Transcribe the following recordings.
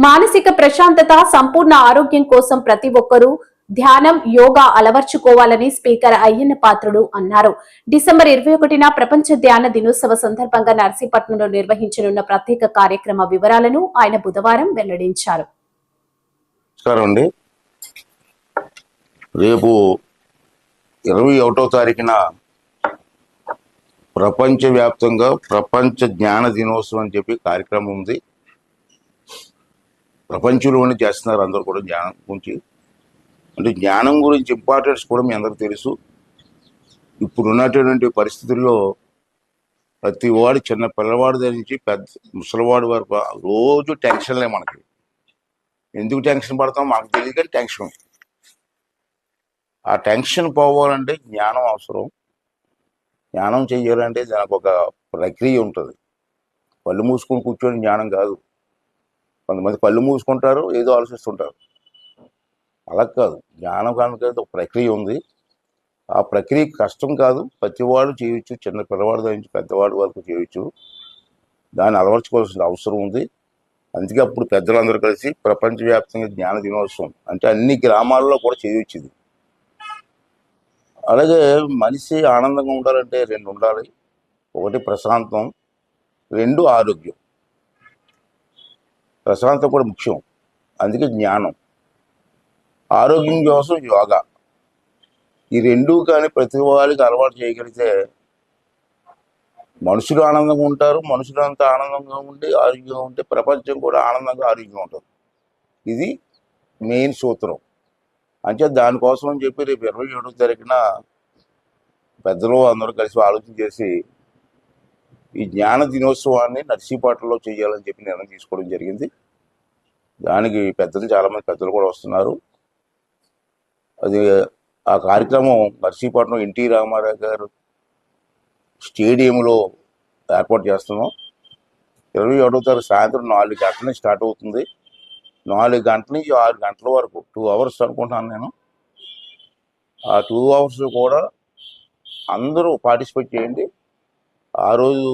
మానసిక ప్రశాంతత, సంపూర్ణ ఆరోగ్యం కోసం ప్రతి ఒక్కరూ ధ్యానం, యోగా అలవర్చుకోవాలని స్పీకర్ అయ్యన్న పాత్రుడు అన్నారు. డిసెంబర్ 21న ప్రపంచ ధ్యాన దినోత్సవ సందర్భంగా నర్సీపట్నంలో నిర్వహించనున్న ప్రత్యేక కార్యక్రమ వివరాలను ఆయన బుధవారం వెల్లడించారు. రేపు 21వ తారీఖున ప్రపంచవ్యాప్తంగా ప్రపంచ జ్ఞాన దినోత్సవం అని చెప్పి కార్యక్రమం ఉంది. ప్రపంచంలోనే చేస్తున్నారు అందరూ కూడా జ్ఞానం గురించి. అంటే జ్ఞానం గురించి ఇంపార్టెన్స్ కూడా మీ అందరికీ తెలుసు. ఇప్పుడు ఉన్నటువంటి పరిస్థితుల్లో ప్రతి వాడు, చిన్న పిల్లవాడి దగ్గర నుంచి పెద్ద ముసలివాడి వరకు రోజు టెన్షన్లే. మనకి ఎందుకు టెన్షన్ పడతాం మాకు తెలియదు, కానీ టెన్షన్. ఆ టెన్షన్ పోవాలంటే జ్ఞానం అవసరం. జ్ఞానం చెయ్యాలంటే దానికి ఒక ప్రక్రియ ఉంటుంది. కళ్ళు మూసుకొని కూర్చొని జ్ఞానం కాదు. కొంతమంది కళ్ళు మూసుకుంటారు, ఏదో ఆలోచిస్తుంటారు. అలా కాదు. జ్ఞానం కనుక ఒక ప్రక్రియ ఉంది. ఆ ప్రక్రియ కష్టం కాదు, ప్రతివాడు చేయొచ్చు. చిన్న పిల్లవాడి నుంచి పెద్దవాడి వరకు చేయొచ్చు. దాన్ని అలవర్చుకోవాల్సిన అవసరం ఉంది. అందుకే అప్పుడు పెద్దలందరూ కలిసి ప్రపంచవ్యాప్తంగా జ్ఞాన దినోత్సవం అంటే అన్ని గ్రామాల్లో కూడా చేయొచ్చు ఇది. అలాగే మనిషి ఆనందంగా ఉండాలంటే రెండు ఉండాలి. ఒకటి ప్రశాంతం, రెండు ఆరోగ్యం. ప్రశాంతం కూడా ముఖ్యం, అందుకే జ్ఞానం. ఆరోగ్యం కోసం యోగా. ఈ రెండు కానీ ప్రతి వారికి అలవాటు చేయగలిగితే మనుషులు ఆనందంగా ఉంటారు. మనుషులంతా ఆనందంగా ఉండి ఆరోగ్యంగా ఉంటే ప్రపంచం కూడా ఆనందంగా ఆరోగ్యంగా ఉంటుంది. ఇది మెయిన్ సూత్రం. అంటే దానికోసం అని చెప్పి రేపు 27వ తారీఖున పెద్దలు అందరూ కలిసి ఆలోచన చేసి ఈ జ్ఞాన దినోత్సవాన్ని నర్సీపట్నంలో చేయాలని చెప్పి నిర్ణయం తీసుకోవడం జరిగింది. దానికి చాలామంది పెద్దలు కూడా వస్తున్నారు. అది ఆ కార్యక్రమం నర్సీపట్నం ఎన్టీ రామారావు గారు స్టేడియంలో ఏర్పాటు చేస్తున్నాం. 27వ తారీఖు సాయంత్రం 4 గంటల నుంచి స్టార్ట్ అవుతుంది. 4 గంటల నుంచి 6 గంటల వరకు 2 అవర్స్ అనుకుంటున్నాను నేను. ఆ 2 అవర్స్ కూడా అందరూ పార్టిసిపేట్ చేయండి. ఆ రోజు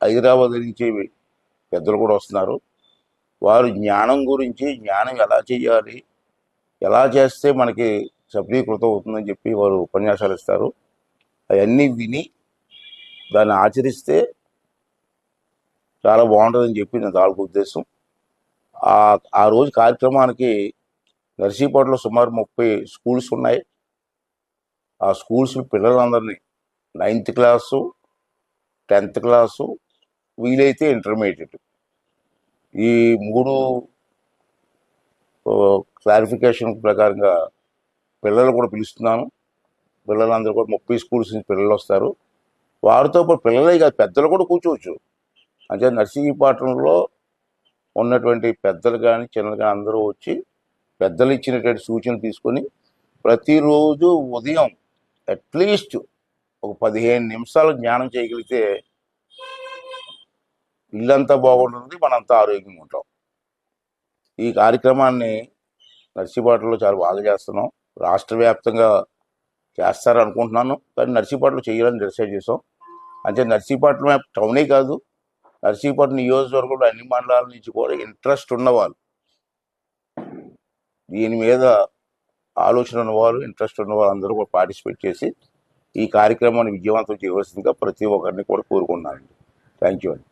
హైదరాబాద్ నుంచి పెద్దలు కూడా వస్తున్నారు. వారు జ్ఞానం గురించి, జ్ఞానం ఎలా చేయాలి, ఎలా చేస్తే మనకి సఫలీకృతం అవుతుందని చెప్పి వారు ఉపన్యాసాలు ఇస్తారు. అవన్నీ విని దాన్ని ఆచరిస్తే చాలా బాగుంటుందని చెప్పి నా తాలూకు ఉద్దేశం. ఆ రోజు కార్యక్రమానికి నర్సీపట్నంలో సుమారు 30 స్కూల్స్ ఉన్నాయి. ఆ స్కూల్స్ పిల్లలందరినీ 9th క్లాసు, 10th క్లాసు, వీలైతే ఇంటర్మీడియట్, ఈ 3 క్లారిఫికేషన్ ప్రకారంగా పిల్లలు కూడా పిలుస్తున్నాను. పిల్లలందరూ కూడా 30 స్కూల్స్ నుంచి పిల్లలు వస్తారు. వారితో పాటు పిల్లలే కాదు, పెద్దలు కూడా కూర్చోవచ్చు. అంటే నర్సీపట్నంలో ఉన్నటువంటి పెద్దలు కానీ చిన్నలు కానీ అందరూ వచ్చి పెద్దలు ఇచ్చినటువంటి సూచనలు తీసుకొని ప్రతిరోజు ఉదయం అట్లీస్ట్ ఒక 15 నిమిషాలు జ్ఞానం చేయగలిగితే ఇల్లంతా బాగుంటుంది, మనంతా ఆరోగ్యంగా ఉంటాం. ఈ కార్యక్రమాన్ని నర్సీపట్నంలో చాలా బాగా చేస్తున్నాం. రాష్ట్ర వ్యాప్తంగా చేస్తారనుకుంటున్నాను, కానీ నర్సీపట్నంలో చేయాలని డిసైడ్ చేసాం. అంటే నర్సీపట్నం టౌనే కాదు, నర్సీపట్నం నియోజకవర్గంలో అన్ని మండలాల నుంచి కూడా ఇంట్రెస్ట్ ఉన్నవాళ్ళు, దీని మీద ఆలోచన ఉన్నవాళ్ళు, ఇంట్రెస్ట్ ఉన్నవాళ్ళు అందరూ కూడా పార్టిసిపేట్ చేసి ఈ కార్యక్రమాన్ని విజయవంతం చేయవలసిందిగా ప్రతి ఒక్కరిని కూడా కోరుకున్నానండి. థ్యాంక్ యూ అండి.